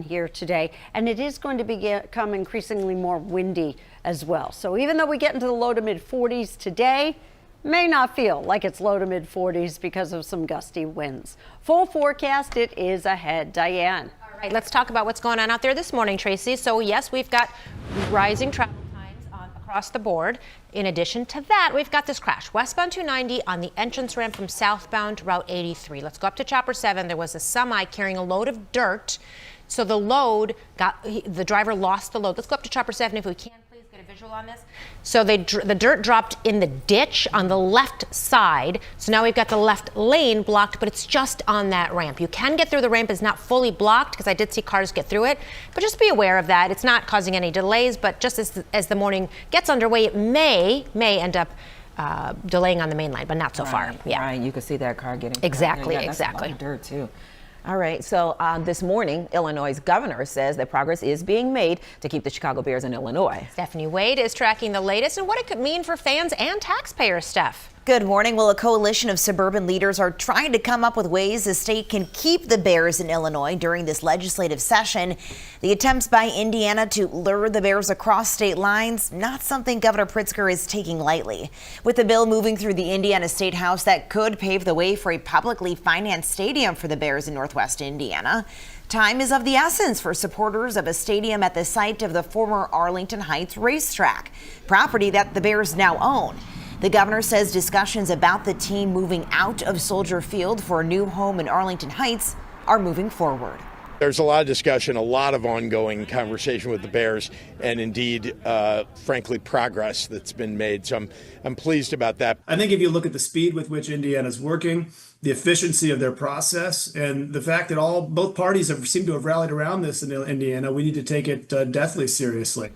Here today, and it is going to become increasingly more windy as well. So even though we get into the low to mid 40s today, may not feel like it's low to mid 40s because of some gusty winds. Full forecast, it is ahead. Diane. All right, let's talk about what's going on out there this morning, Tracy. So yes, we've got rising travel times across the board. In addition to that, we've got this crash westbound 290 on the entrance ramp from southbound Route 83. Let's go up to Chopper 7. There was a semi carrying a load of dirt. So the driver lost the load. Let's go up to Chopper 7 if we can, please get a visual on this. So the dirt dropped in the ditch on the left side. So now we've got the left lane blocked, but it's just on that ramp. You can get through the ramp. It's not fully blocked because I did see cars get through it, but just be aware of that. It's not causing any delays, but just as the morning gets underway, it may end up delaying on the main line, but not so far. Yeah. Right, you can see that car getting exactly. That's a lot of dirt too. All right, so this morning, Illinois' governor says that progress is being made to keep the Chicago Bears in Illinois. Stephanie Wade is tracking the latest and what it could mean for fans and taxpayers, Steph. Good morning. Well, a coalition of suburban leaders are trying to come up with ways the state can keep the Bears in Illinois during this legislative session. The attempts by Indiana to lure the Bears across state lines, not something Governor Pritzker is taking lightly. With the bill moving through the Indiana State House that could pave the way for a publicly financed stadium for the Bears in Northwest Indiana, time is of the essence for supporters of a stadium at the site of the former Arlington Heights racetrack, property that the Bears now own. The governor says discussions about the team moving out of Soldier Field for a new home in Arlington Heights are moving forward. There's a lot of discussion, a lot of ongoing conversation with the Bears, and indeed, frankly, progress that's been made. So I'm pleased about that. I think if you look at the speed with which Indiana's working, the efficiency of their process, and the fact that both parties seem to have rallied around this in Indiana, we need to take it deathly seriously.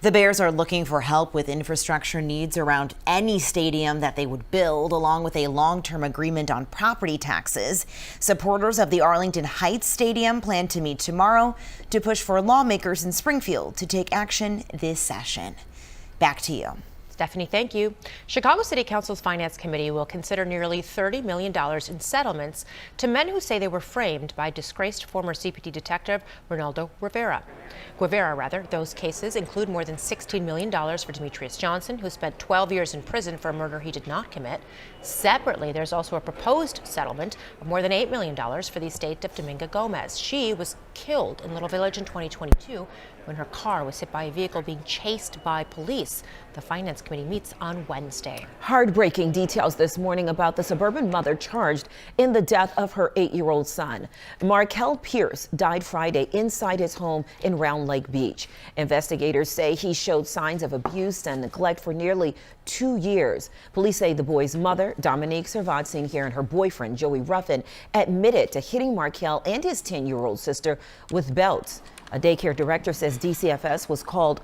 The Bears are looking for help with infrastructure needs around any stadium that they would build, along with a long-term agreement on property taxes. Supporters of the Arlington Heights Stadium plan to meet tomorrow to push for lawmakers in Springfield to take action this session. Back to you. Stephanie, thank you. Chicago City Council's Finance Committee will consider nearly $30 million in settlements to men who say they were framed by disgraced former CPT detective Ronaldo Guevara. Those cases include more than $16 million for Demetrius Johnson, who spent 12 years in prison for a murder he did not commit. Separately, there's also a proposed settlement of more than $8 million for the estate of Dominga Gomez. She was killed in Little Village in 2022 when her car was hit by a vehicle being chased by police. The Finance Committee meets on Wednesday. Heartbreaking details this morning about the suburban mother charged in the death of her 8-year-old son. Markel Pierce died Friday inside his home in Round Lake Beach. Investigators say he showed signs of abuse and neglect for nearly 2 years. Police say the boy's mother, Dominique Servat, seen here, and her boyfriend, Joey Ruffin, admitted to hitting Markel and his 10-year-old sister with belts. A daycare director says DCFS was called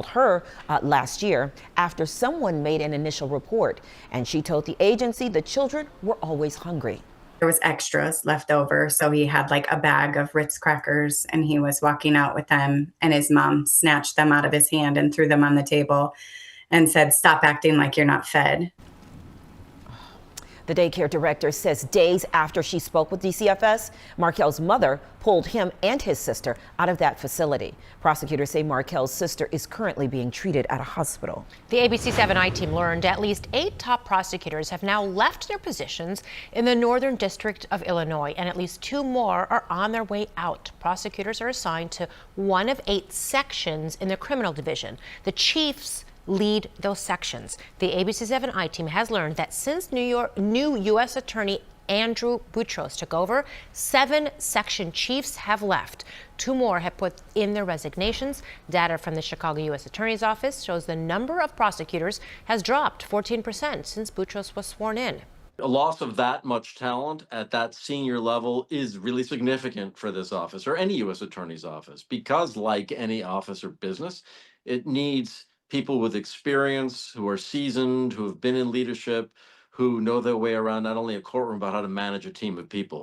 her last year after someone made an initial report, and she told the agency the children were always hungry. There was extras left over, so he had like a bag of Ritz crackers and he was walking out with them, and his mom snatched them out of his hand and threw them on the table and said, "Stop acting like you're not fed." The daycare director says days after she spoke with DCFS, Markel's mother pulled him and his sister out of that facility. Prosecutors say Markel's sister is currently being treated at a hospital. The ABC7 I-team learned at least 8 top prosecutors have now left their positions in the Northern District of Illinois, and at least 2 more are on their way out. Prosecutors are assigned to one of 8 sections in the criminal division. The chiefs lead those sections. The ABC7 I-team has learned that since new U.S. Attorney Andrew Boutros took over, 7 section chiefs have left. 2 more have put in their resignations. Data from the Chicago U.S. Attorney's Office shows the number of prosecutors has dropped 14% since Boutros was sworn in. A loss of that much talent at that senior level is really significant for this office, or any U.S. Attorney's office, because like any office or business, it needs people with experience, who are seasoned, who have been in leadership, who know their way around not only a courtroom, but how to manage a team of people.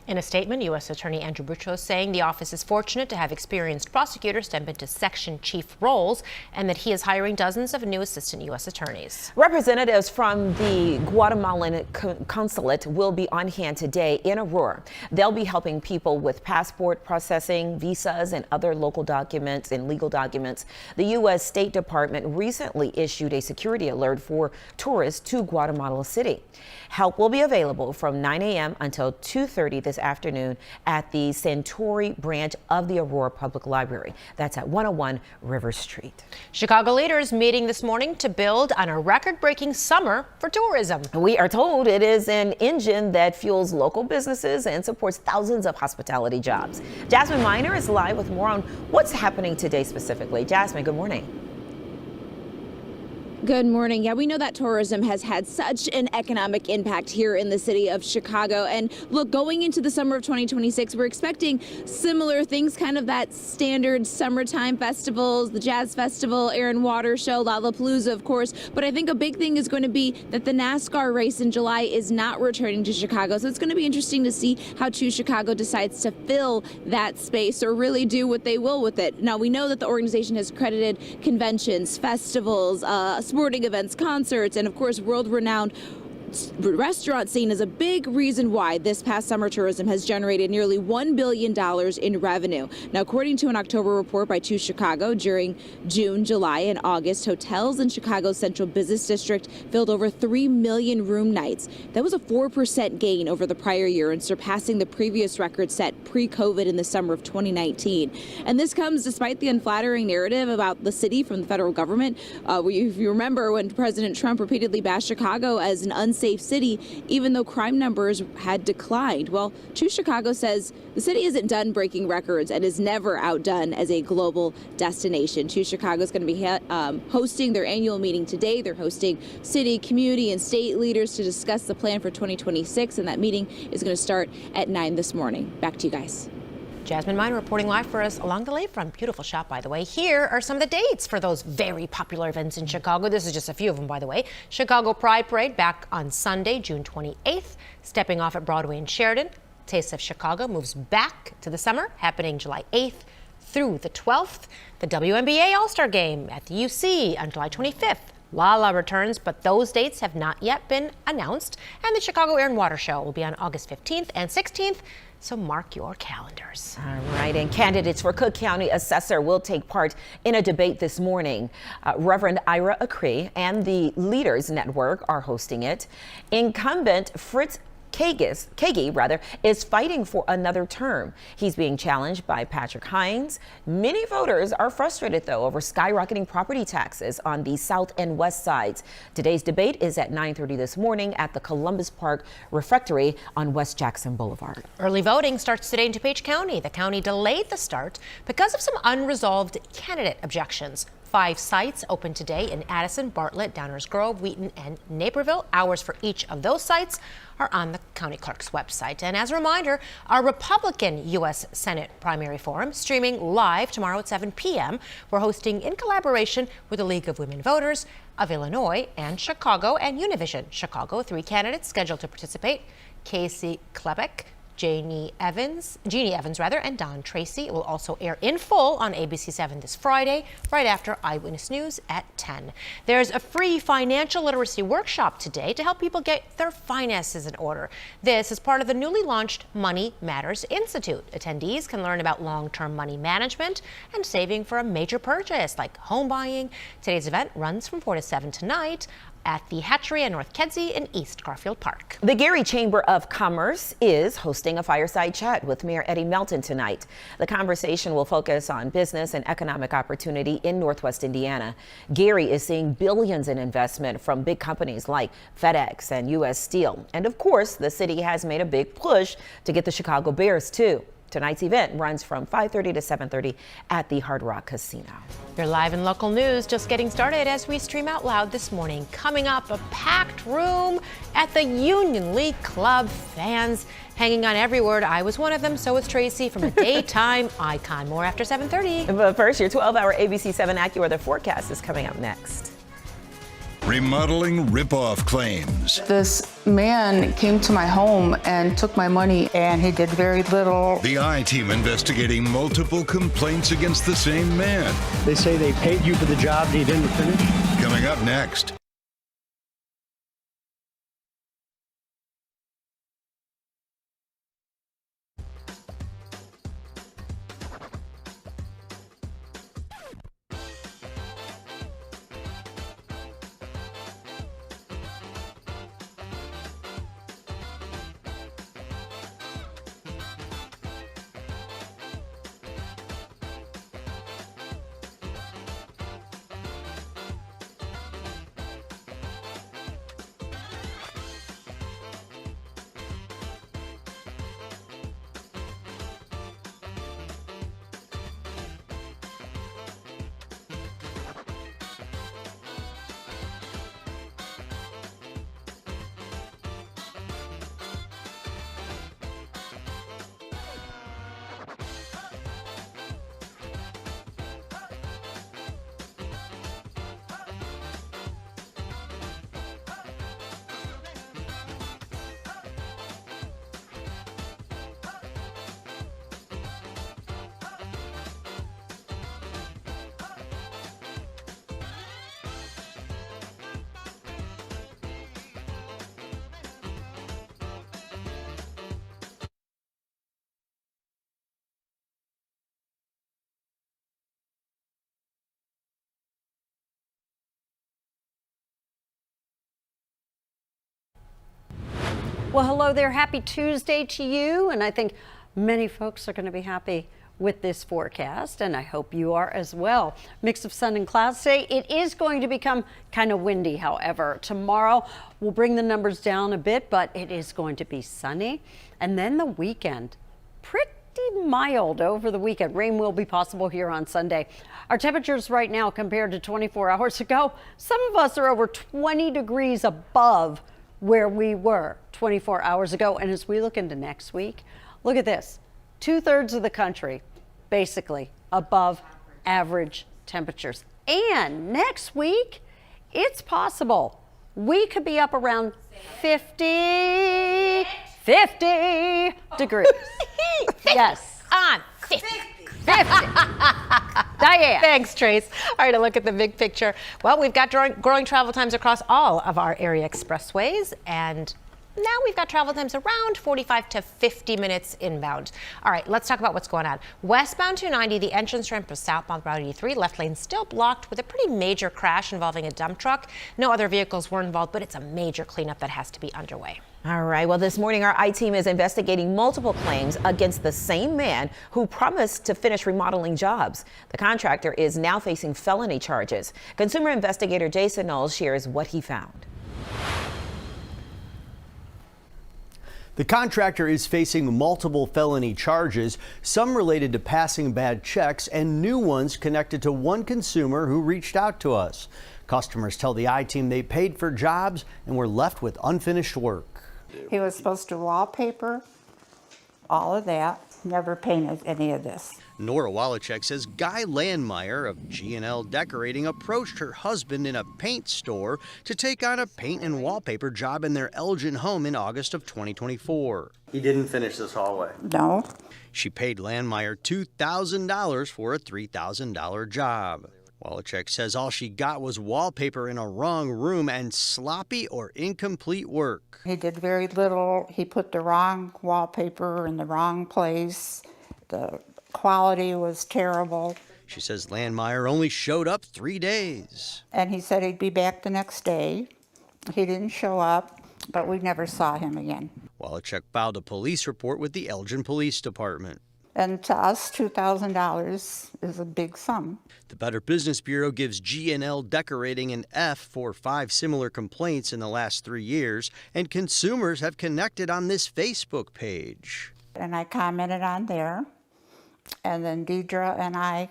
In a statement, U.S. Attorney Andrew Buchos saying the office is fortunate to have experienced prosecutors step into section chief roles and that he is hiring dozens of new assistant U.S. attorneys. Representatives from the Guatemalan consulate will be on hand today in Aurora. They'll be helping people with passport processing, visas, and other local documents and legal documents. The U.S. State Department recently issued a security alert for tourists to Guatemala City. Help will be available from 9 a.m. until 2:30 this afternoon at the Centauri branch of the Aurora Public Library. That's at 101 River Street. Chicago leaders meeting this morning to build on a record-breaking summer for tourism. We are told it is an engine that fuels local businesses and supports thousands of hospitality jobs. Jasmine Miner is live with more on what's happening today specifically. Jasmine, good morning. Good morning. Yeah, we know that tourism has had such an economic impact here in the city of Chicago. And look, going into the summer of 2026, we're expecting similar things, kind of that standard summertime festivals, the Jazz Festival, Air and Water Show, Lollapalooza, of course. But I think a big thing is going to be that the NASCAR race in July is not returning to Chicago. So it's going to be interesting to see how Choose Chicago decides to fill that space or really do what they will with it. Now, we know that the organization has credited conventions, festivals, sporting events, concerts, and of course world-renowned restaurant scene is a big reason why this past summer tourism has generated nearly $1 billion in revenue. Now, according to an October report by Choose Chicago, during June, July, and August, hotels in Chicago's Central Business District filled over 3 million room nights. That was a 4% gain over the prior year and surpassing the previous record set pre-COVID in the summer of 2019. And this comes despite the unflattering narrative about the city from the federal government. If you remember when President Trump repeatedly bashed Chicago as an unsafe city, even though crime numbers had declined. Well, Choose Chicago says the city isn't done breaking records and is never outdone as a global destination. Choose Chicago is going to be hosting their annual meeting today. They're hosting city, community, and state leaders to discuss the plan for 2026, and that meeting is going to start at 9 this morning. Back to you guys. Jasmine Miner reporting live for us along the lakefront. Beautiful shot, by the way. Here are some of the dates for those very popular events in Chicago. This is just a few of them, by the way. Chicago Pride Parade back on Sunday, June 28th. Stepping off at Broadway and Sheridan. Taste of Chicago moves back to the summer, happening July 8th through the 12th. The WNBA All-Star Game at the UC on July 25th. Lala returns, but those dates have not yet been announced. And the Chicago Air and Water Show will be on August 15th and 16th. So mark your calendars. All right, and candidates for Cook County Assessor will take part in a debate this morning. Reverend Ira Acree and the Leaders Network are hosting it. Incumbent Fritz Kagi is fighting for another term. He's being challenged by Patrick Hines. Many voters are frustrated, though, over skyrocketing property taxes on the south and west sides. Today's debate is at 9:30 this morning at the Columbus Park Refectory on West Jackson Boulevard. Early voting starts today in DuPage County. The county delayed the start because of some unresolved candidate objections. 5 sites open today in Addison, Bartlett, Downers Grove, Wheaton, and Naperville. Hours for each of those sites are on the county clerk's website. And as a reminder, our Republican U.S. Senate primary forum streaming live tomorrow at 7 p.m. We're hosting in collaboration with the League of Women Voters of Illinois and Chicago and Univision Chicago. 3 candidates scheduled to participate: Casey Klebeck, Jeannie Evans, and Don Tracy. It will also air in full on ABC7 this Friday, right after Eyewitness News at 10. There's a free financial literacy workshop today to help people get their finances in order. This is part of the newly launched Money Matters Institute. Attendees can learn about long-term money management and saving for a major purchase like home buying. Today's event runs from 4 to 7 tonight at the Hatchery in North Kedzie in East Garfield Park. The Gary Chamber of Commerce is hosting a fireside chat with Mayor Eddie Melton tonight. The conversation will focus on business and economic opportunity in Northwest Indiana. Gary is seeing billions in investment from big companies like FedEx and U.S. Steel. And of course, the city has made a big push to get the Chicago Bears too. Tonight's event runs from 5:30 to 7:30 at the Hard Rock Casino. Your live and local news just getting started as we stream out loud this morning. Coming up, a packed room at the Union League Club. Fans hanging on every word. I was one of them, so was Tracy from a daytime icon. More after 7:30. But first, your 12-hour ABC7 AccuWeather forecast is coming up next. Remodeling ripoff claims. This man came to my home and took my money, and he did very little. The I-Team investigating multiple complaints against the same man. They say they paid you for the job and you didn't finish. Coming up next. Well, hello there. Happy Tuesday to you. And I think many folks are going to be happy with this forecast, and I hope you are as well. Mix of sun and clouds today. It is going to become kind of windy, however. Tomorrow we'll bring the numbers down a bit, but it is going to be sunny. And then the weekend, pretty mild over the weekend. Rain will be possible here on Sunday. Our temperatures right now compared to 24 hours ago, some of us are over 20 degrees above where we were 24 hours ago. And as we look into next week, look at this. 2/3 of the country basically above average temperatures. And next week, it's possible we could be up around 50 degrees. Yes. On 50. 50. Diane. Thanks, Trace. All right, a look at the big picture. Well, we've got growing travel times across all of our area expressways, and now we've got travel times around 45 to 50 minutes inbound. All right, let's talk about what's going on. Westbound 290, the entrance ramp of southbound Route 83, left lane still blocked with a pretty major crash involving a dump truck. No other vehicles were involved, but it's a major cleanup that has to be underway. All right. Well, this morning, our I-Team is investigating multiple claims against the same man who promised to finish remodeling jobs. The contractor is now facing felony charges. Consumer investigator Jason Knowles shares what he found. The contractor is facing multiple felony charges, some related to passing bad checks and new ones connected to one consumer who reached out to us. Customers tell the I-Team they paid for jobs and were left with unfinished work. He was supposed to wallpaper, all of that, never painted any of this. Nora Wallachek says Guy Landmeyer of G&L Decorating approached her husband in a paint store to take on a paint and wallpaper job in their Elgin home in August of 2024. He didn't finish this hallway. No. She paid Landmeyer $2,000 for a $3,000 job. Wallachek says all she got was wallpaper in a wrong room and sloppy or incomplete work. He did very little. He put the wrong wallpaper in the wrong place. The quality was terrible. She says Landmeyer only showed up 3 days. And he said he'd be back the next day. He didn't show up, but we never saw him again. Wallachek filed a police report with the Elgin Police Department. And to us, $2,000 is a big sum. The Better Business Bureau gives G&L Decorating an F for 5 similar complaints in the last 3 years, and consumers have connected on this Facebook page. And I commented on there, and then Deidre and I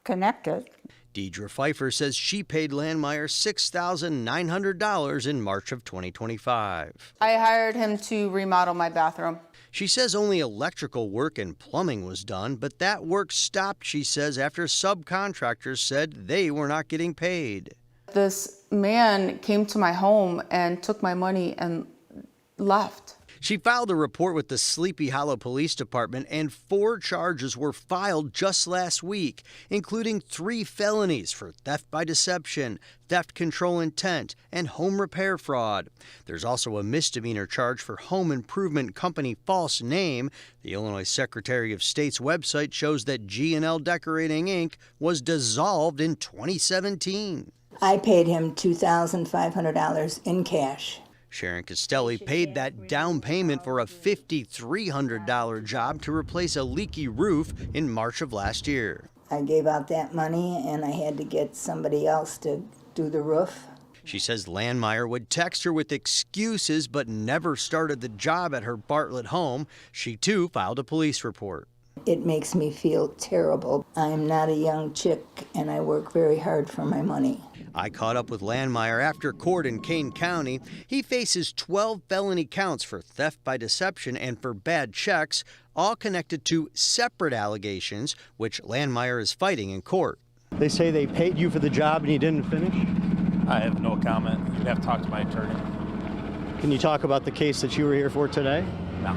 connected. Deidre Pfeiffer says she paid Landmeyer $6,900 in March of 2025. I hired him to remodel my bathroom. She says only electrical work and plumbing was done, but that work stopped, she says, after subcontractors said they were not getting paid. This man came to my home and took my money and left. She filed a report with the Sleepy Hollow Police Department, and 4 charges were filed just last week, including 3 felonies for theft by deception, theft control intent, and home repair fraud. There's also a misdemeanor charge for home improvement company false name. The Illinois Secretary of State's website shows that G&L Decorating Inc. was dissolved in 2017. I paid him $2,500 in cash. Sharon Castelli paid that down payment for a $5,300 job to replace a leaky roof in March of last year. I gave out that money and I had to get somebody else to do the roof. She says Landmeyer would text her with excuses but never started the job at her Bartlett home. She too filed a police report. It makes me feel terrible. I'm not a young chick and I work very hard for my money. I caught up with Landmeyer after court in Kane County. He faces 12 felony counts for theft by deception and for bad checks, all connected to separate allegations, which Landmeyer is fighting in court. They say they paid you for the job and you didn't finish? I have no comment. You'd have to talk to my attorney. Can you talk about the case that you were here for today? No.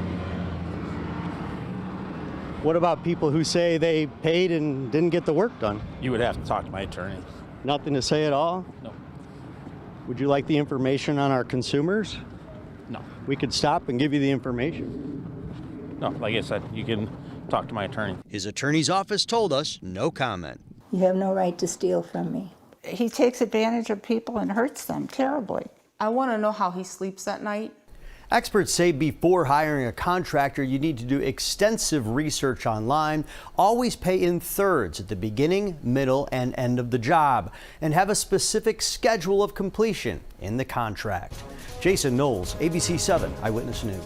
What about people who say they paid and didn't get the work done? You would have to talk to my attorney. Nothing to say at all? No. Would you like the information on our consumers? No. We could stop and give you the information. No, like I said, you can talk to my attorney. His attorney's office told us no comment. You have no right to steal from me. He takes advantage of people and hurts them terribly. I want to know how he sleeps at night. Experts say before hiring a contractor, you need to do extensive research online, always pay in thirds at the beginning, middle, and end of the job, and have a specific schedule of completion in the contract. Jason Knowles, ABC7 Eyewitness News.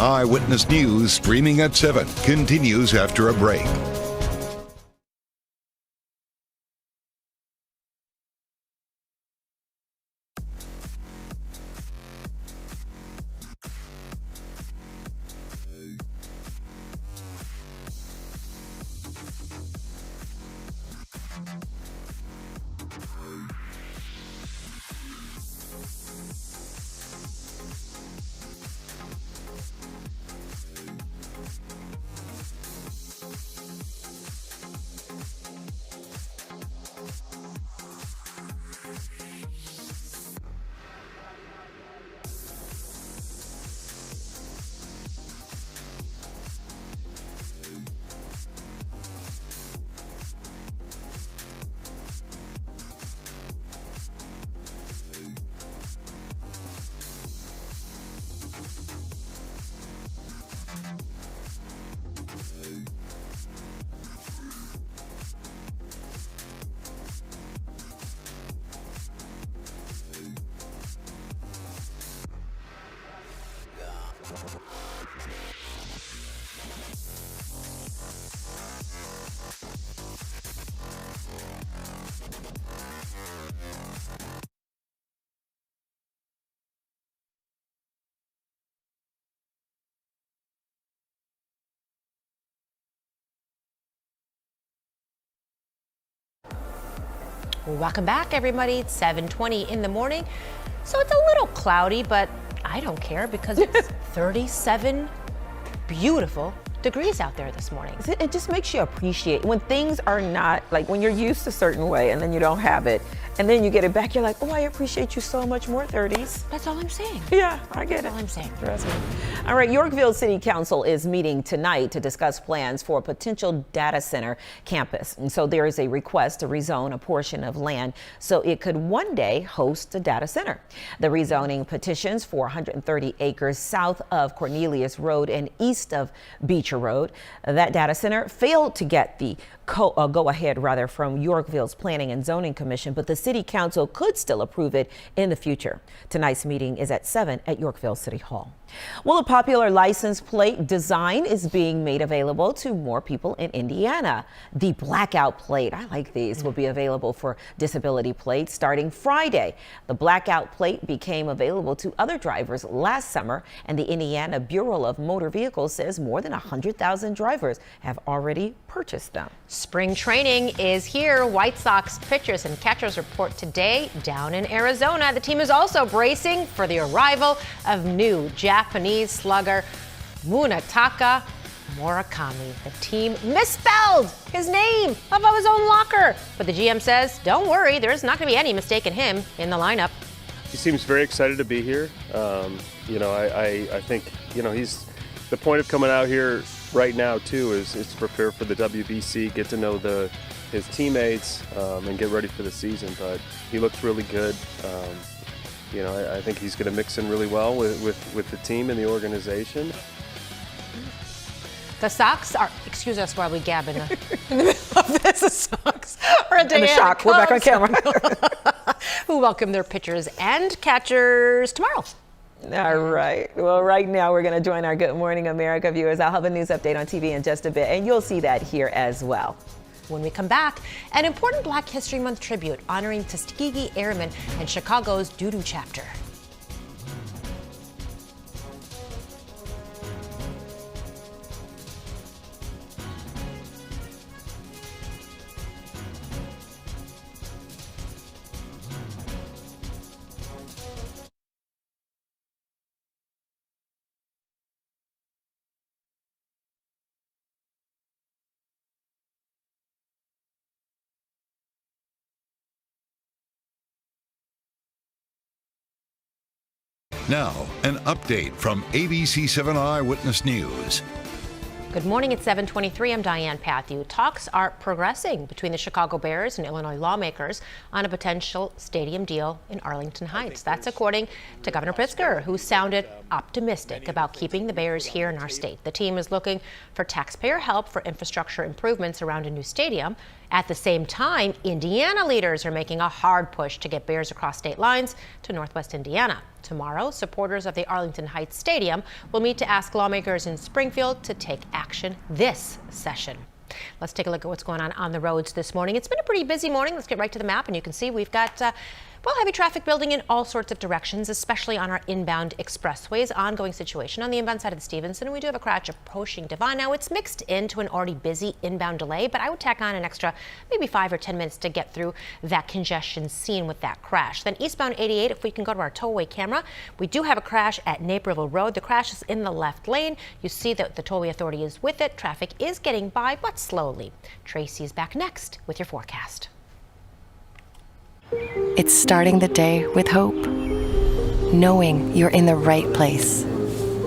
Eyewitness News streaming at 7 continues after a break. Welcome back, everybody. It's 7:20 in the morning. So it's a little cloudy, but I don't care because it's 37 beautiful degrees out there this morning. It just makes you appreciate when things are not like when you're used a certain way and then you don't have it and then you get it back, you're like, oh, I appreciate you so much more, 30s. That's all I'm saying. Yeah, I get it. That's all I'm saying. Trust me. All right, Yorkville City Council is meeting tonight to discuss plans for a potential data center campus. And so there is a request to rezone a portion of land so it could one day host a data center. The rezoning petitions for 130 acres south of Cornelius Road and east of Beecher Road. That data center failed to get the go-ahead from Yorkville's Planning and Zoning Commission, but the City Council could still approve it in the future. Tonight's meeting is at 7 at Yorkville City Hall. Well, a popular license plate design is being made available to more people in Indiana. The blackout plate, I like these, will be available for disability plates starting Friday. The blackout plate became available to other drivers last summer, and the Indiana Bureau of Motor Vehicles says more than 100,000 drivers have already purchased them. Spring training is here. White Sox pitchers and catchers report today down in Arizona. The team is also bracing for the arrival of new Japanese slugger Munetaka Murakami. The team misspelled his name above his own locker, but the GM says, don't worry, there's not going to be any mistaking him in the lineup. He seems very excited to be here. I think, he's the point of coming out here right now too is to prepare for the WBC, get to know his teammates, and get ready for the season. But he looks really good. I think he's going to mix in really well with the team and the organization. The Sox are, excuse us while we gab in the middle of this, the Sox are a day In the shock, we're back on camera. who welcome their pitchers and catchers tomorrow. All right. Well, right now we're going to join our Good Morning America viewers. I'll have a news update on TV in just a bit, and you'll see that here as well. When we come back, an important Black History Month tribute honoring Tuskegee Airmen and Chicago's doo-doo chapter. Now, an update from ABC7 Eyewitness News. Good morning, it's 7:23. I'm Diane Patthew. Talks are progressing between the Chicago Bears and Illinois lawmakers on a potential stadium deal in Arlington Heights. That's according to Governor Pritzker, who sounded optimistic about keeping the Bears here in our state. The team is looking for taxpayer help for infrastructure improvements around a new stadium. At the same time, Indiana leaders are making a hard push to get Bears across state lines to Northwest Indiana. Tomorrow, supporters of the Arlington Heights Stadium will meet to ask lawmakers in Springfield to take action this session. Let's take a look at what's going on the roads this morning. It's been a pretty busy morning. Let's get right to the map, and you can see we've got heavy traffic building in all sorts of directions, especially on our inbound expressways. Ongoing situation on the inbound side of the Stevenson. We do have a crash approaching Devon. Now, it's mixed into an already busy inbound delay, but I would tack on an extra maybe 5 or 10 minutes to get through that congestion seen with that crash. Then eastbound 88, if we can go to our tollway camera, we do have a crash at Naperville Road. The crash is in the left lane. You see that the tollway authority is with it. Traffic is getting by, but slowly. Tracy is back next with your forecast. It's starting the day with hope, knowing you're in the right place,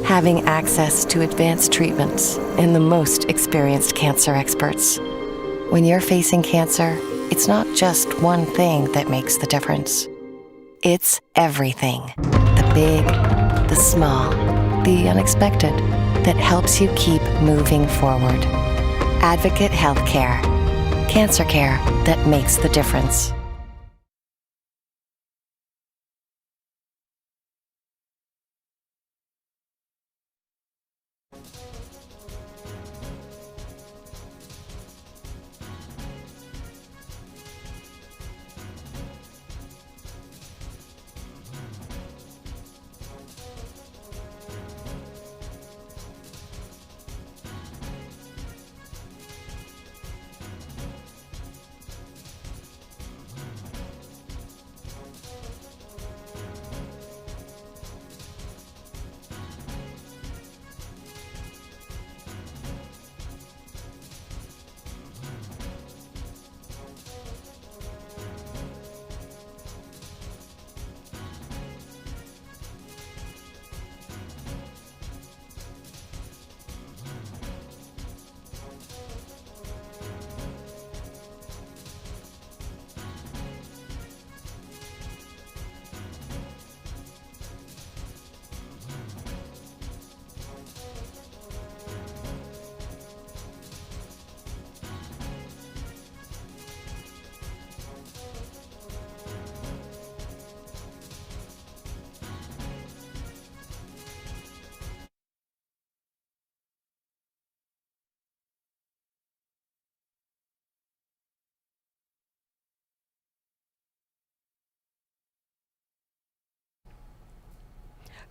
having access to advanced treatments and the most experienced cancer experts. When you're facing cancer, it's not just one thing that makes the difference. It's everything, the big, the small, the unexpected, that helps you keep moving forward. Advocate Healthcare, cancer care that makes the difference.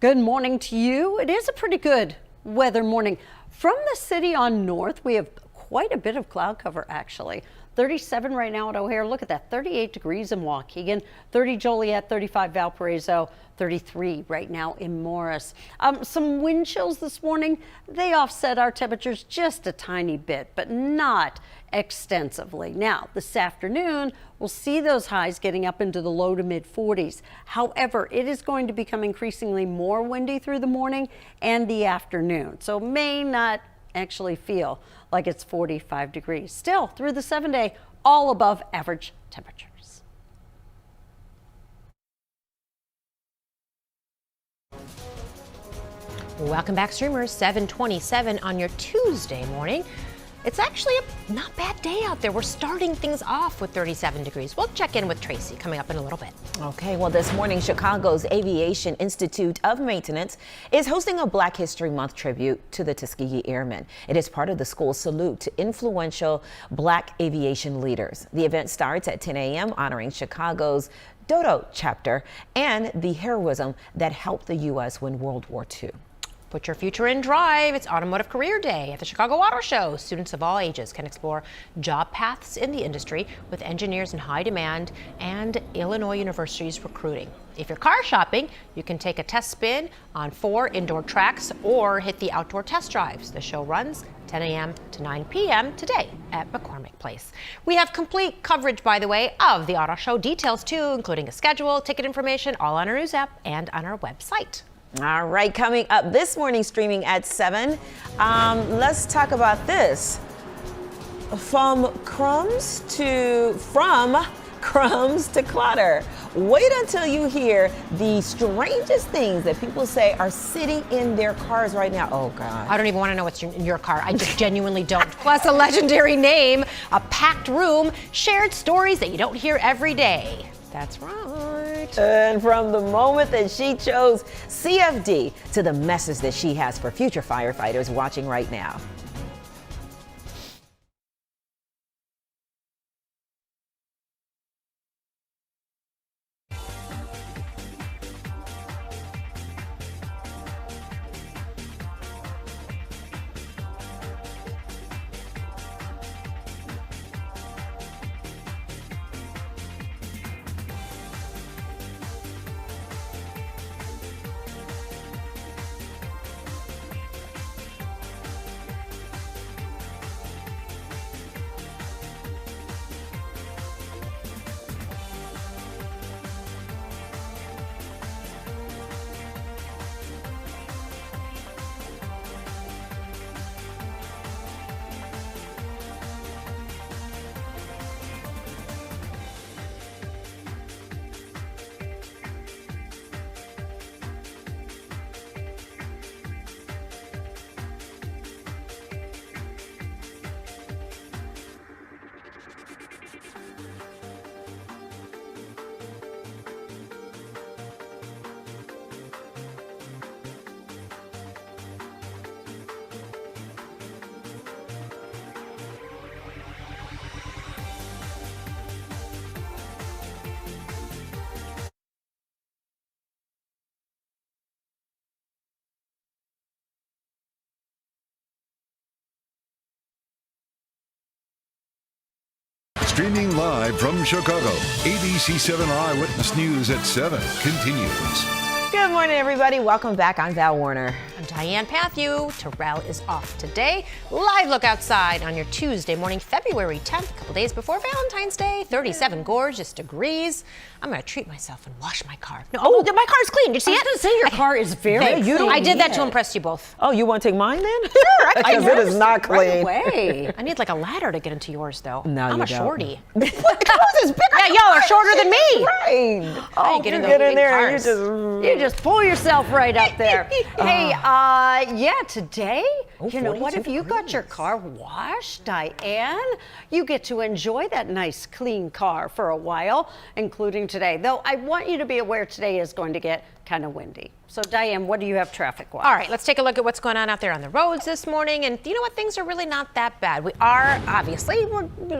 Good morning to you. It is a pretty good weather morning. From the city on north, we have quite a bit of cloud cover actually. 37 right now at O'Hare. Look at that, 38 degrees in Waukegan, 30 Joliet, 35 Valparaiso, 33 right now in Morris. Some wind chills this morning. They offset our temperatures just a tiny bit, but not extensively. Now, this afternoon, we'll see those highs getting up into the low to mid 40s. However, it is going to become increasingly more windy through the morning and the afternoon, so may not actually feel like it's 45 degrees. Still, through the 7-day, all above average temperatures. Welcome back, streamers. 7:27 on your Tuesday morning. It's actually a not bad day out there. We're starting things off with 37 degrees. We'll check in with Tracy coming up in a little bit. Okay, well, this morning, Chicago's Aviation Institute of Maintenance is hosting a Black History Month tribute to the Tuskegee Airmen. It is part of the school's salute to influential Black aviation leaders. The event starts at 10 a.m. honoring Chicago's Dodo chapter and the heroism that helped the U.S. win World War II. Put your future in drive. It's Automotive Career Day at the Chicago Auto Show. Students of all ages can explore job paths in the industry with engineers in high demand and Illinois University's recruiting. If you're car shopping, you can take a test spin on 4 indoor tracks or hit the outdoor test drives. The show runs 10 a.m. to 9 p.m. today at McCormick Place. We have complete coverage, by the way, of the auto show. Details too, including a schedule, ticket information, all on our news app and on our website. All right, coming up this morning, streaming at 7. Let's talk about this. From crumbs to clutter. Wait until you hear the strangest things that people say are sitting in their cars right now. Oh, God. I don't even want to know what's in your car. I just genuinely don't. Plus a legendary name, a packed room, shared stories that you don't hear every day. That's right. And from the moment that she chose CFD to the message that she has for future firefighters watching right now. Streaming live from Chicago, ABC7 Eyewitness News at 7 continues. Good morning, everybody. Welcome back. I'm Val Warner. I'm Diane Patthew. Terrell is off today. Live look outside on your Tuesday morning, February 10th, a couple days before Valentine's Day. 37 gorgeous degrees. I'm going to treat myself and wash my car. No, oh, my car's clean. Did you see it? I was going to say your car is very clean. I did that to impress you both. Oh, you want to take mine then? Sure. Because it is not clean. Right away. I need like a ladder to get into yours, though. No, I'm you a don't. shorty. What? Yours is bigger. Yeah, y'all are shorter than me. Right. Oh, You get in there and You just pull yourself right up there. Hey, yeah, today, you know what? If you got your car washed, Diane, you get to enjoy that nice, clean car for a while, including today. Though I want you to be aware today is going to get kind of windy. So Diane, what do you have traffic-wise? All right, let's take a look at what's going on out there on the roads this morning. And you know what? Things are really not that bad. We're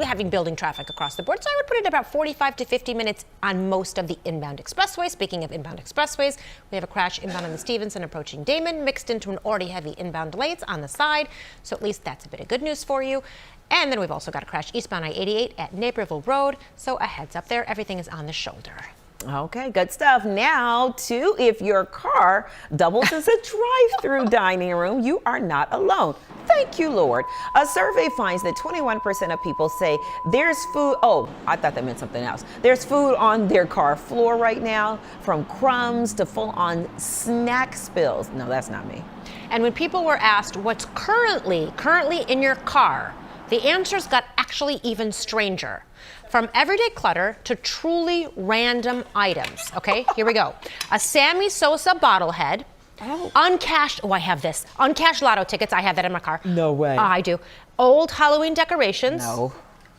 having building traffic across the board. So I would put it about 45 to 50 minutes on most of the inbound expressways. Speaking of inbound expressways, we have a crash inbound on the Stevenson approaching Damon, mixed into an already heavy inbound lanes on the side. So at least that's a bit of good news for you. And then we've also got a crash eastbound I-88 at Naperville Road. So a heads up there, everything is on the shoulder. Okay, good stuff. Now, too, if your car doubles as a drive-through dining room, you are not alone. Thank you, Lord. A survey finds that 21% of people say there's food. Oh, I thought that meant something else. There's food on their car floor right now, from crumbs to full-on snack spills. No, that's not me. And when people were asked what's currently in your car, the answers got actually even stranger. From everyday clutter to truly random items. Okay, here we go. A Sammy Sosa bottlehead. Uncashed, I have this. Uncashed lotto tickets, I have that in my car. No way. I do. Old Halloween decorations. No.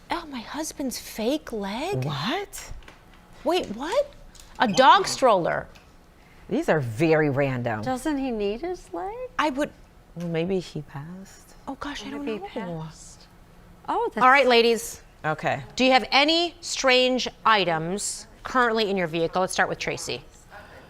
Oh, my husband's fake leg? What? Wait, what? A dog stroller. These are very random. Doesn't he need his leg? Well, maybe he passed. Oh, gosh, I don't Maybe know. he passed. Oh, that's... All right, ladies. Okay. Do you have any strange items currently in your vehicle? Let's start with Tracy.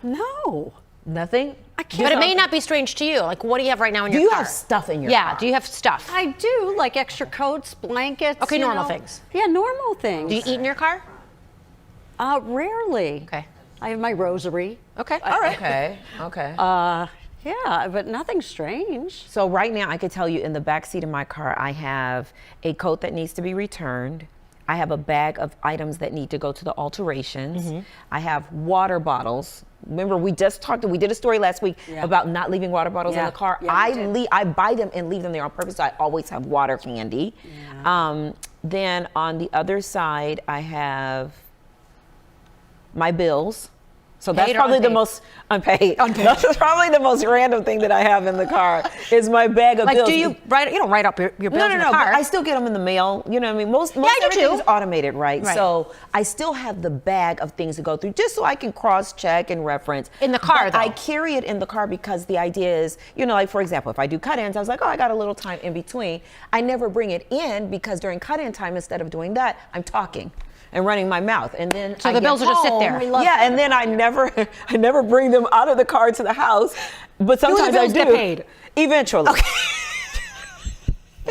No. Nothing? I can't. But it may not be strange to you. Like, what do you have right now in your car? Do you have stuff in your car? Yeah, do you have stuff? I do, like extra coats, blankets. Okay, you normal know. things. Yeah, normal things. Do you eat in your car? Rarely. Okay. I have my rosary. Okay, all right. Okay. Yeah, but nothing strange. So right now, I could tell you in the back seat of my car, I have a coat that needs to be returned. I have a bag of items that need to go to the alterations. I have water bottles. Remember, we did a story last week about not leaving water bottles in the car. Yeah, I buy them and leave them there on purpose. So I always have water handy. Yeah. Then on the other side, I have my bills. So that's Paid or probably the unpaid? most unpaid. That's probably the most random thing that I have in the car is my bag of bills. Like, you don't write up your bills in the car? But I still get them in the mail. You know what I mean? Most I do everything too. is automated, right? Right. So I still have the bag of things to go through just so I can cross-check and reference. In the car, But though? I carry it in the car because the idea is, like, for example, if I do cut-ins, I was like, I got a little time in between. I never bring it in because during cut-in time, instead of doing that, I'm talking and running my mouth, and then So the bills will just sit there. And then I never bring them out of the car to the house, but sometimes I bills do. get paid? Eventually. Okay.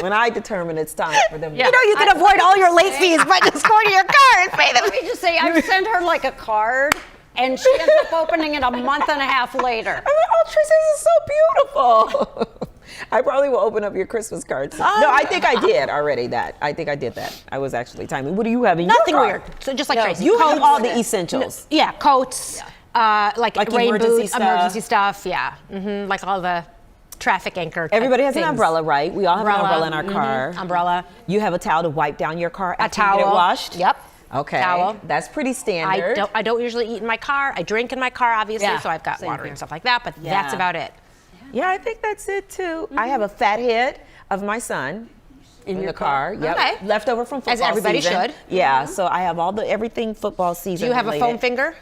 When I determine it's time for them. Yeah. You know, You can avoid all your late fees by just going to your car and pay them. Let me just say, I've sent her like a card, and she ends up opening it a month and a half later. I'm like, oh, Tracy, this is so beautiful. I probably will open up your Christmas cards. No, I think I did already that. I think I did that. I was actually timing. What do you have in Nothing your car? weird. So just like No, Tracy. you have Coats. all the essentials. Yeah, coats, like rain emergency boots, stuff. emergency stuff. Yeah, like all the traffic anchor. Everybody has things. an umbrella, right? We all have an umbrella in our car. Umbrella. You have a towel to wipe down your car A after you get it towel. washed? Yep. Okay. Towel. That's pretty standard. I don't usually eat in my car. I drink in my car, obviously, Yeah, so I've got same water here. and stuff like that. But that's about it. Yeah, I think that's it too. I have a fat head of my son in the your car. Yep. Okay. Leftover from football As everybody season. should. Yeah. So I have everything football season. Do you have a related. foam finger?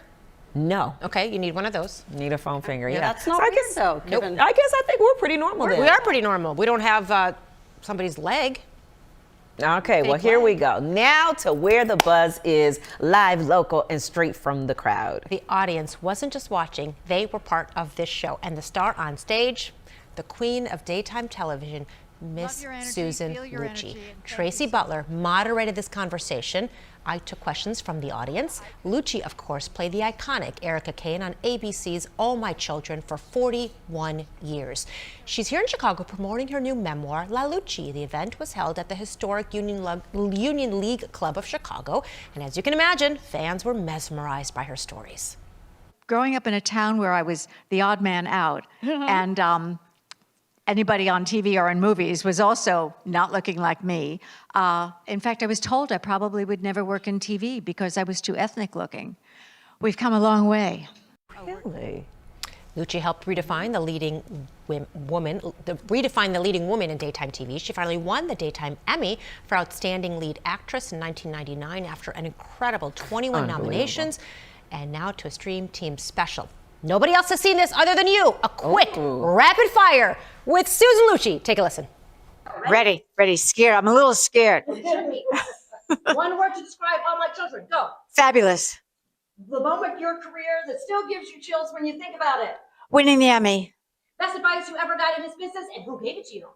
No. Okay, you need one of those. Need a foam finger. Yeah. That's not So I weird, guess, though, Nope. given- I guess I think we're pretty normal then. We are pretty normal. We don't have somebody's leg. Okay, well, Fake here leg. we go. Now to where the buzz is, live, local, and straight from the crowd. The audience wasn't just watching, they were part of this show. And the star on stage, the queen of daytime television, Miss Susan Lucci. Tracy Butler moderated this conversation. I took questions from the audience. Lucci, of course, played the iconic Erica Kane on ABC's All My Children for 41 years. She's here in Chicago promoting her new memoir, La Lucci. The event was held at the historic Union League Club of Chicago. And as you can imagine, fans were mesmerized by her stories. Growing up in a town where I was the odd man out, and anybody on TV or in movies was also not looking like me. In fact, I was told I probably would never work in TV because I was too ethnic looking. We've come a long way. Really? Lucci helped redefine the leading woman in daytime TV. She finally won the Daytime Emmy for Outstanding Lead Actress in 1999 after an incredible 21 nominations, and now to a Stream Team special. Nobody else has seen this other than you. A quick, rapid fire with Susan Lucci. Take a listen. Ready, scared. I'm a little scared. One word to describe All My Children. Go. Fabulous. The moment of your career that still gives you chills when you think about it. Winning the Emmy. Best advice you ever got in this business, and who gave it to you?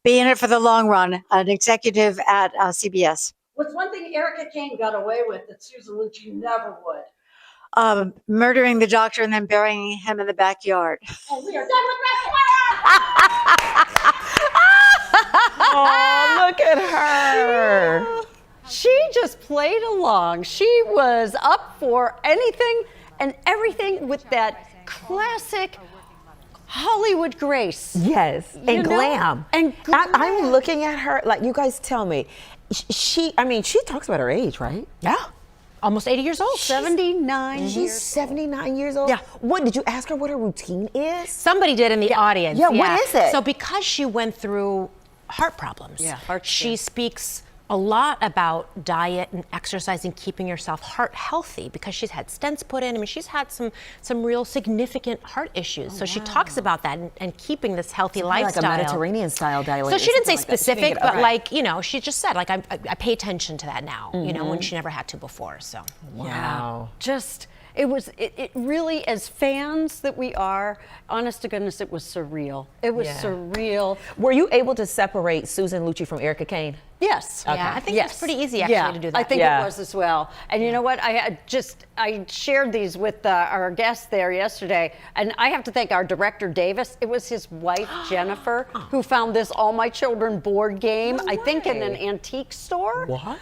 Be in it for the long run. An executive at CBS. What's one thing Erica Kane got away with that Susan Lucci never would? Murdering the doctor and then burying him in the backyard. And we are done with Rapid Fire! Oh, look at her. She just played along. She was up for anything and everything with that classic Hollywood grace. Yes, and glam. And I'm looking at her like, you guys tell me. She talks about her age, right? Yeah. Almost 80 years old. 79 She's years 79 years old? Yeah. What, did you ask her what her routine is? Somebody did in the audience. Yeah, what is it? So because she went through heart problems, she strain. speaks a lot about diet and exercise and keeping yourself heart healthy because she's had stents put in. I mean, she's had some real significant heart issues. So she talks about that and keeping this healthy lifestyle. Like a Mediterranean style diet. So she didn't say something like that. specific, but like, you know, she just said, like, I pay attention to that now, you know, when she never had to before. So, wow. Just, it really, as fans that we are, honest to goodness, it was surreal. It was surreal. Were you able to separate Susan Lucci from Erica Kane? Yes. yeah, I think it's pretty easy actually to do that. I think it was as well. And you know what? I shared these with our guest there yesterday, and I have to thank our director, Davis. It was his wife, Jennifer, who found this All My Children board game, I think in an antique store. What?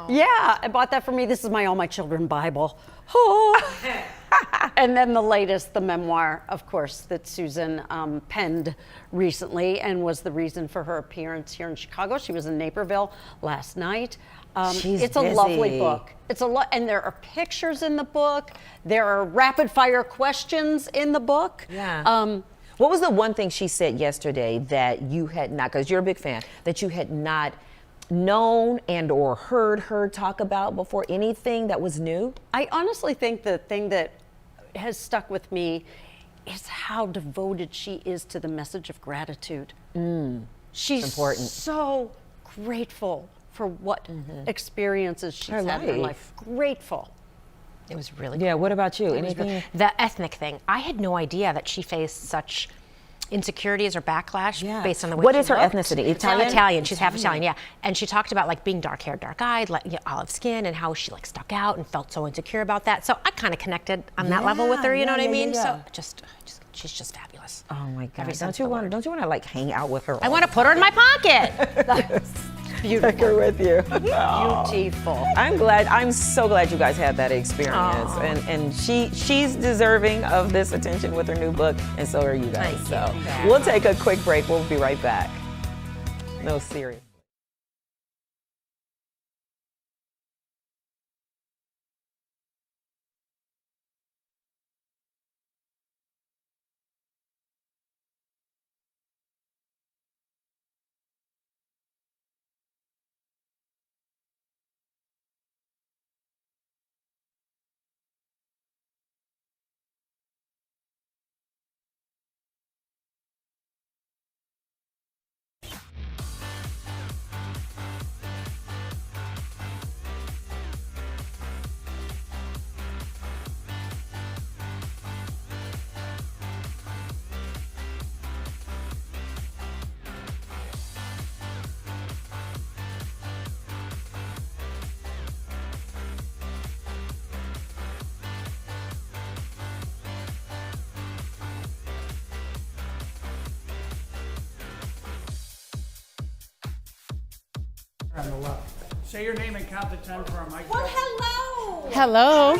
Yeah, I bought that for me. This is my All My Children Bible. Oh. And then the latest, the memoir, of course, that Susan penned recently and was the reason for her appearance here in Chicago. She was in Naperville last night. It's a lovely book. It's a lot, and there are pictures in the book. There are rapid fire questions in the book. Yeah. What was the one thing she said yesterday that you had not, because you're a big fan, that you had not known and or heard her talk about before? Anything that was new? I honestly think the thing that has stuck with me is how devoted she is to the message of gratitude. She's important. So grateful for what experiences she's had in her life. Grateful. It was really Yeah, what about you? Anything? The ethnic thing. I had no idea that she faced such insecurities or backlash based on the way What she is her looked. ethnicity? Italian? Italian. She's half Italian, yeah. And she talked about like being dark haired, dark eyed, like olive skin, and how she like stuck out and felt so insecure about that. So I kind of connected on that level with her. You know what I mean? So just she's just fabulous. Oh my God! Every Don't sense you of the want word. don't you want to like hang out with her? I want to put her in my pocket. Beautiful. Take her with you. Beautiful. I'm so glad you guys had that experience. And she's deserving of this attention with her new book, and so are you guys. So we'll take a quick break. We'll be right back. No, serious. On the left. Say your name and count to 10 for our mic. Well, hello. Hello.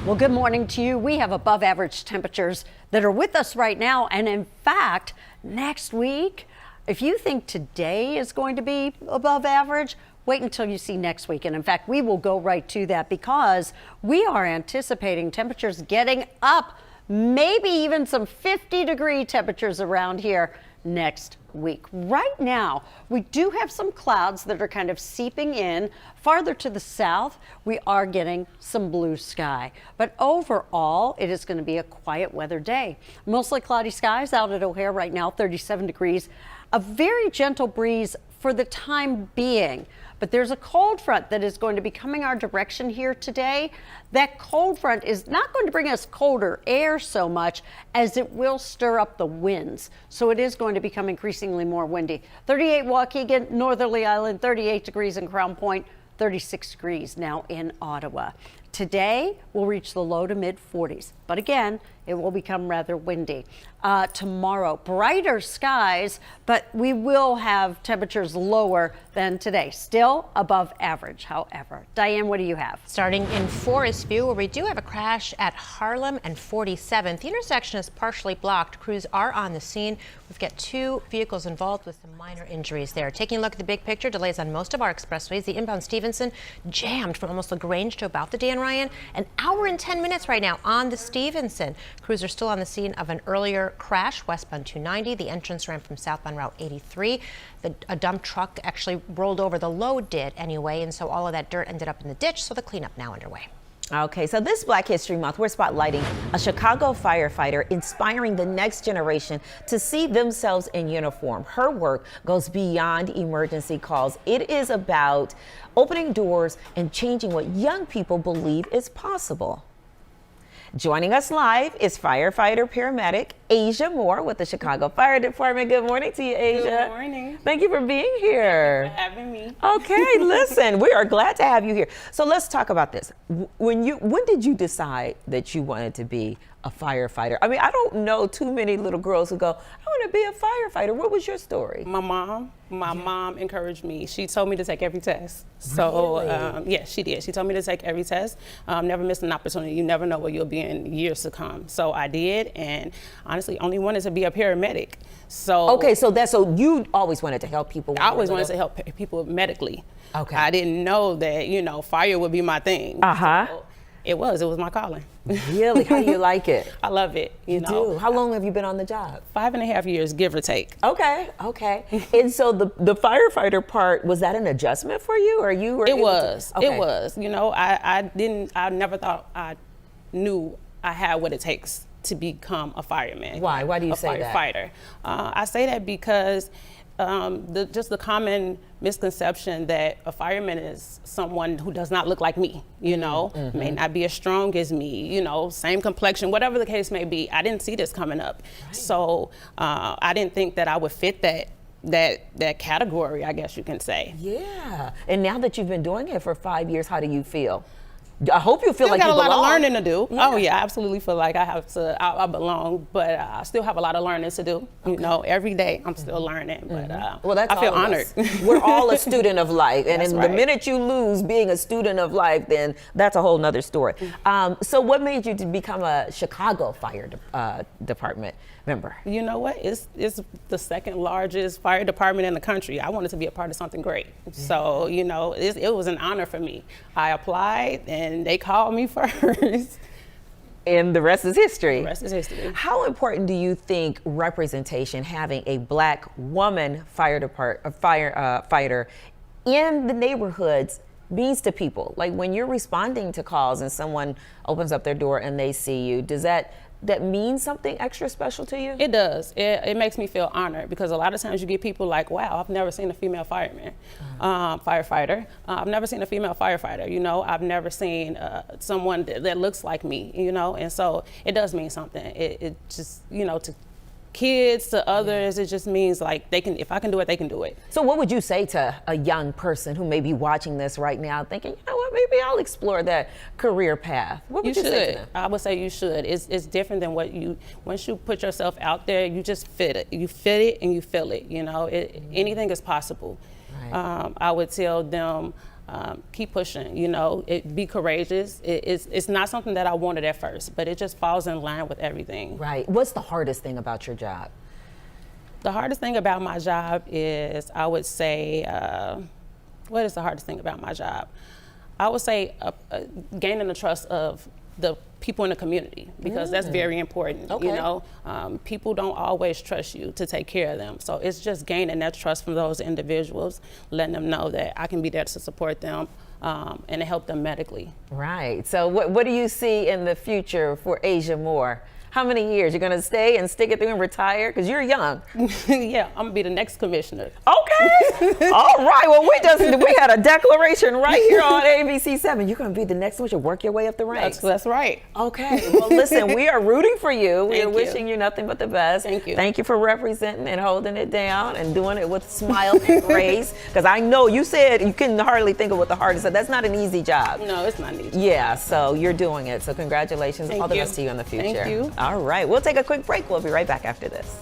Well, good morning to you. We have above average temperatures that are with us right now. And in fact, next week, if you think today is going to be above average, wait until you see next week. And in fact, we will go right to that because we are anticipating temperatures getting up, maybe even some 50-degree temperatures around here next week. Right now, we do have some clouds that are kind of seeping in. Farther to the south, we are getting some blue sky. But overall, it is going to be a quiet weather day. Mostly cloudy skies out at O'Hare right now, 37 degrees. A very gentle breeze for the time being. But there's a cold front that is going to be coming our direction here today. That cold front is not going to bring us colder air so much as it will stir up the winds. So it is going to become increasingly more windy. 38 Waukegan, Northerly Island, 38 degrees in Crown Point, 36 degrees now in Ottawa. Today, we'll reach the low to mid 40s, but again, it will become rather windy. Tomorrow, brighter skies, but we will have temperatures lower than today. Still above average, however. Diane, what do you have? Starting in Forest View, where we do have a crash at Harlem and 47th. The intersection is partially blocked. Crews are on the scene. We've got 2 vehicles involved with some minor injuries there. Taking a look at the big picture, delays on most of our expressways. The inbound Stevenson jammed from almost LaGrange to about the Dan Ryan. An hour and 10 minutes right now on the Stevenson. Crews are still on the scene of an earlier crash westbound 290. The entrance ramp from southbound Route 83. A dump truck actually rolled over. The load did anyway, and so all of that dirt ended up in the ditch, so the cleanup now underway. Okay, so this Black History Month, we're spotlighting a Chicago firefighter, inspiring the next generation to see themselves in uniform. Her work goes beyond emergency calls. It is about opening doors and changing what young people believe is possible. Joining us live is firefighter paramedic Asia Moore with the Chicago Fire Department. Good morning to you, Asia. Good morning. Thank you for being here. Thank you for having me. Okay, listen, we are glad to have you here. So let's talk about this. When did you decide that you wanted to be a firefighter? I mean, I don't know too many little girls who go, I want to be a firefighter. What was your story? My mom encouraged me. She told me to take every test. So, Really? Yeah, she did. She told me to take every test. Never miss an opportunity. You never know where you'll be in years to come. So I did, and honestly, only wanted to be a paramedic. So Okay, so you always wanted to help people. I always wanted to help people medically. Okay. I didn't know that, fire would be my thing. So it was my calling. Really? How do you like it? I love it. You know. Do. How long have you been on the job? 5.5 years, give or take. Okay. And so the firefighter part, was that an adjustment for you, or you were? It was. Okay. It was. I never thought I knew I had what it takes to become a fireman. Why? Why do you say that? A firefighter. I say that because just the common misconception that a fireman is someone who does not look like me, may not be as strong as me, same complexion, whatever the case may be. I didn't see this coming up. Right. So I didn't think that I would fit that category, I guess you can say. Yeah. And now that you've been doing it for 5 years, how do you feel? I hope you feel still like got you a lot belong. of learning to do. Yeah. Oh yeah, I absolutely feel like I belong, but I still have a lot of learning to do. Every day I'm still learning, but well, that's I feel all of honored. us. We're all a student of life, and That's the right. minute you lose being a student of life, then that's a whole nother story. So what made you to become a Chicago Fire Department member? You know what? It's the second largest fire department in the country. I wanted to be a part of something great. Yeah. So, it was an honor for me. I applied and they called me first. And the rest is history. The rest is history. How important do you think representation, having a Black woman fighter in the neighborhoods, means to people? Like when you're responding to calls and someone opens up their door and they see you, does that means something extra special to you? It does. It makes me feel honored because a lot of times you get people like, wow, I've never seen a female fireman, firefighter. I've never seen a female firefighter, I've never seen someone that looks like me, and so it does mean something. It just, to kids, to others, it just means like if I can do it, they can do it. So what would you say to a young person who may be watching this right now thinking, maybe I'll explore that career path? What would you say to them? I would say you should. It's different than once you put yourself out there, you just fit it. You fit it and you feel it, anything is possible. Right. I would tell them, keep pushing, you know, be courageous. It's not something that I wanted at first, but it just falls in line with everything. Right. What's the hardest thing about your job? The hardest thing about my job is, I would say, what is the hardest thing about my job? I would say gaining the trust of the people in the community, because that's very important. Okay. You know, people don't always trust you to take care of them. So it's just gaining that trust from those individuals, letting them know that I can be there to support them and to help them medically. Right. So what do you see in the future for Asia Moore? How many years? You're going to stay and stick it through and retire? Because you're young. Yeah, I'm going to be the next commissioner. Okay. All right. Well, we had a declaration right here on ABC7. You're going to be the next one to work your way up the ranks. That's right. Okay. Well, listen, we are rooting for you. We are Thank you. wishing you nothing but the best. Thank you. Thank you for representing and holding it down and doing it with smile and grace. Because I know you said you couldn't hardly think of what the hardest is. That's not an easy job. No, it's not easy. Yeah, so you're doing it. So congratulations. Thank All the you. best to you in the future. Thank you. All right. We'll take a quick break. We'll be right back after this.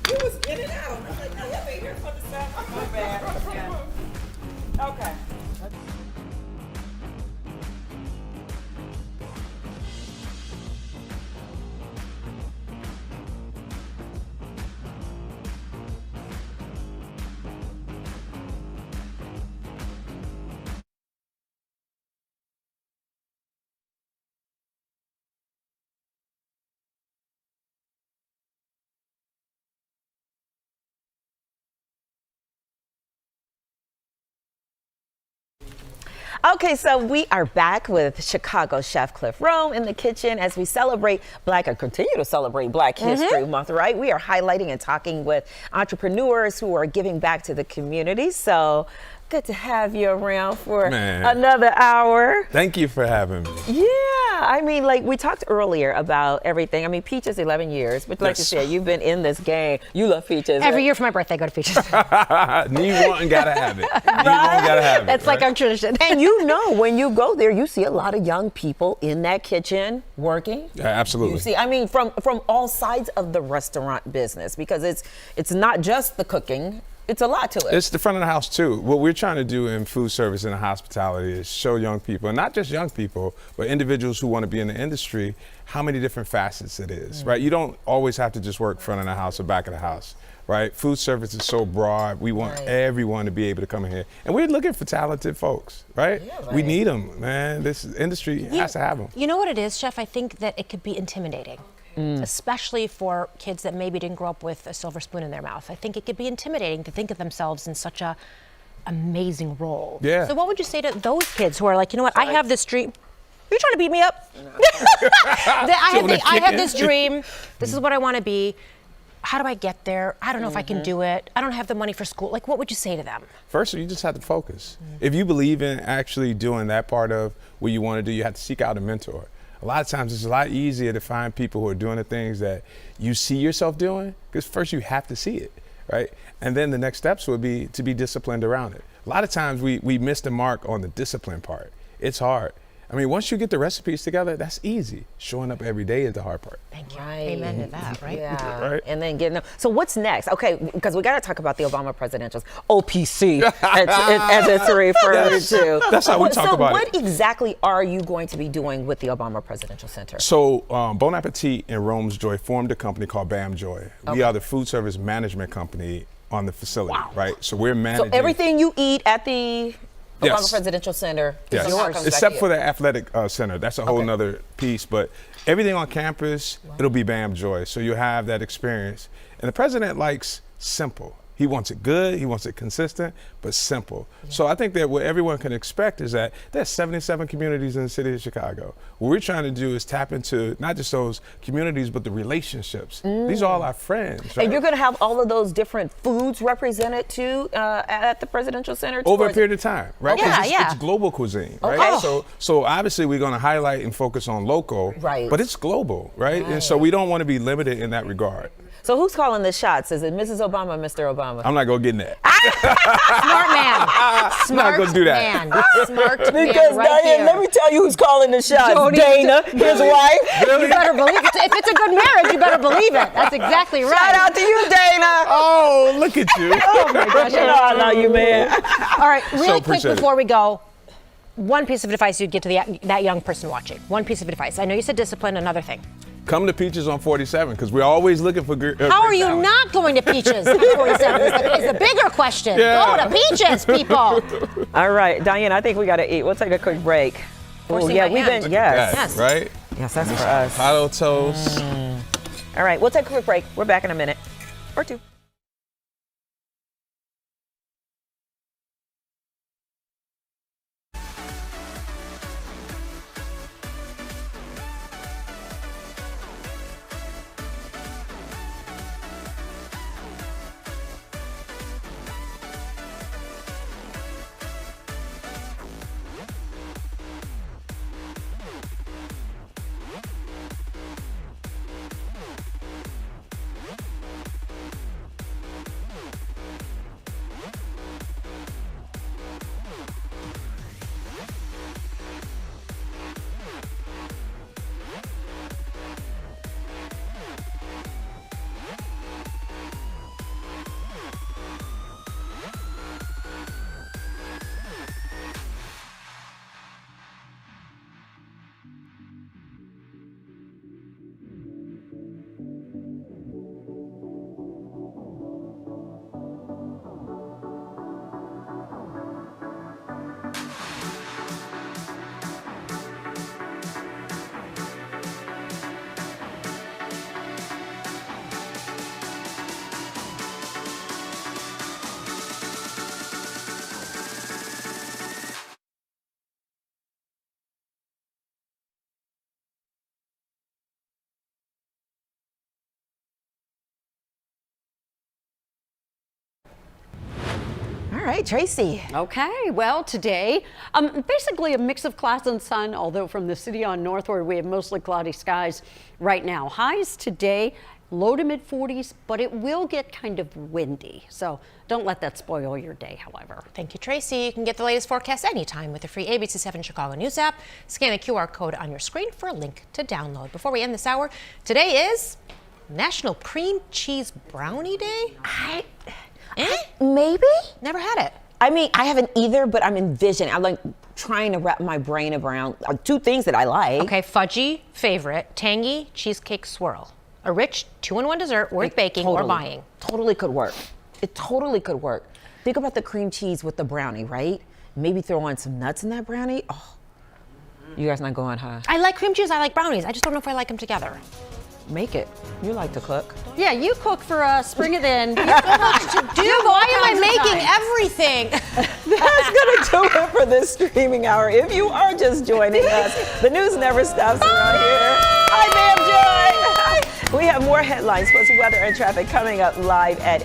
It was in and out. I'm like, no, y'all ain't here for the sound. My bad. Yeah. Okay. Okay, so we are back with Chicago chef Cliff Rome in the kitchen as we celebrate continue to celebrate Black History Month, right? We are highlighting and talking with entrepreneurs who are giving back to the community. So good to have you around for another hour. Thank you for having me. Yeah, I mean, like we talked earlier about everything. I mean, Peaches 11 years, but like you said, you've been in this game. You love Peaches. Every year for my birthday, I go to Peaches. Need one, gotta have it. Need one, gotta have it. That's like our tradition. And you know, when you go there, you see a lot of young people in that kitchen working. Yeah, absolutely. You see, I mean, from all sides of the restaurant business, because it's not just the cooking. It's a lot to it. It's the front of the house too. What we're trying to do in food service and hospitality is show young people, and not just young people, but individuals who want to be in the industry, how many different facets it is, right? You don't always have to just work front of the house or back of the house, right? Food service is so broad. We want everyone to be able to come in here. And we're looking for talented folks, right? Yeah, right. We need them, man. This industry has to have them. You know what it is, Chef? I think that it could be intimidating. Especially for kids that maybe didn't grow up with a silver spoon in their mouth. I think it could be intimidating to think of themselves in such a amazing role. Yeah. So what would you say to those kids who are like, you know what, I have this dream. Are you trying to beat me up? I have this dream. This is what I want to be. How do I get there? I don't know if I can do it. I don't have the money for school. Like, what would you say to them? First, you just have to focus. If you believe in actually doing that part of what you want to do, you have to seek out a mentor. A lot of times it's a lot easier to find people who are doing the things that you see yourself doing, because first you have to see it, right? And then the next steps would be to be disciplined around it. A lot of times we miss the mark on the discipline part. It's hard. I mean, once you get the recipes together, that's easy. Showing up every day is the hard part. Thank you. Amen to that, right? Yeah. Right. And then getting them. So what's next? Okay, because we got to talk about the Obama presidentials. OPC, as it's referred to. That's how we talk about it. So what exactly are you going to be doing with the Obama Presidential Center? So Bon Appetit and Rome's Joy formed a company called Bam Joy. We are the food service management company on the facility, right? So we're managing. So everything you eat at the Obama Yes. Presidential Center is Yes, yours. except for the athletic center. That's a whole nother piece. But everything on campus, it'll be Bam Joy. So you'll have that experience. And the president likes simple. He wants it good, he wants it consistent, but simple. So I think that what everyone can expect is that there's 77 communities in the city of Chicago. What we're trying to do is tap into not just those communities, but the relationships. These are all our friends. Right? And you're going to have all of those different foods represented too at the Presidential Center? Over a period of time, right? 'Cause Yeah, it's global cuisine, right? Okay. So obviously we're going to highlight and focus on local, Right. but it's global, right? And so we don't want to be limited in that regard. So who's calling the shots? Is it Mrs. Obama or Mr. Obama? I'm not going to get in that. Smart man. I'm not going to do that. Man. Smart man Because right Diane, here. let me tell you who's calling the shots. Jody. Dana, his wife. You better believe it. If it's a good marriage, you better believe it. That's exactly right. Shout out to you, Dana. Oh, look at you. Oh my gosh. You know I love you, man. All right, really quick appreciate it. before we go, one piece of advice you'd give to that young person watching. One piece of advice. I know you said discipline, another thing. Come to Peaches on 47 because we're always looking for How are you not going to Peaches on 47 is the bigger question. Yeah. Go to Peaches, people. All right, Diane, I think we got to eat. We'll take a quick break. Forcing Yeah, my we've hand. been, yes. Yes. Right? Yes, that's for us. Avocado toast. All right, we'll take a quick break. We're back in a minute or two. All right, Tracy. Okay, well, today, basically a mix of clouds and sun, although from the city on northward, we have mostly cloudy skies right now. Highs today, low to mid 40s, but it will get kind of windy. So don't let that spoil your day, however. Thank you, Tracy. You can get the latest forecast anytime with the free ABC7 Chicago News app. Scan the QR code on your screen for a link to download. Before we end this hour, today is National Cream Cheese Brownie Day. Maybe? Never had it. I mean, I haven't either, but I'm envisioning. I'm like trying to wrap my brain around two things that I like. Okay, fudgy favorite, tangy cheesecake swirl. A rich 2-in-1 dessert worth baking or buying. Totally could work. It totally could work. Think about the cream cheese with the brownie, right? Maybe throw on some nuts in that brownie. Oh, you guys not going, huh? I like cream cheese, I like brownies. I just don't know if I like them together. Make it. You like to cook. Yeah, you cook for us. Bring it in. You have so much to do. Why am I making everything? That's going to do it for this streaming hour. If you are just joining us, the news never stops around here. I'm Bam Joy. We have more headlines plus weather and traffic coming up live at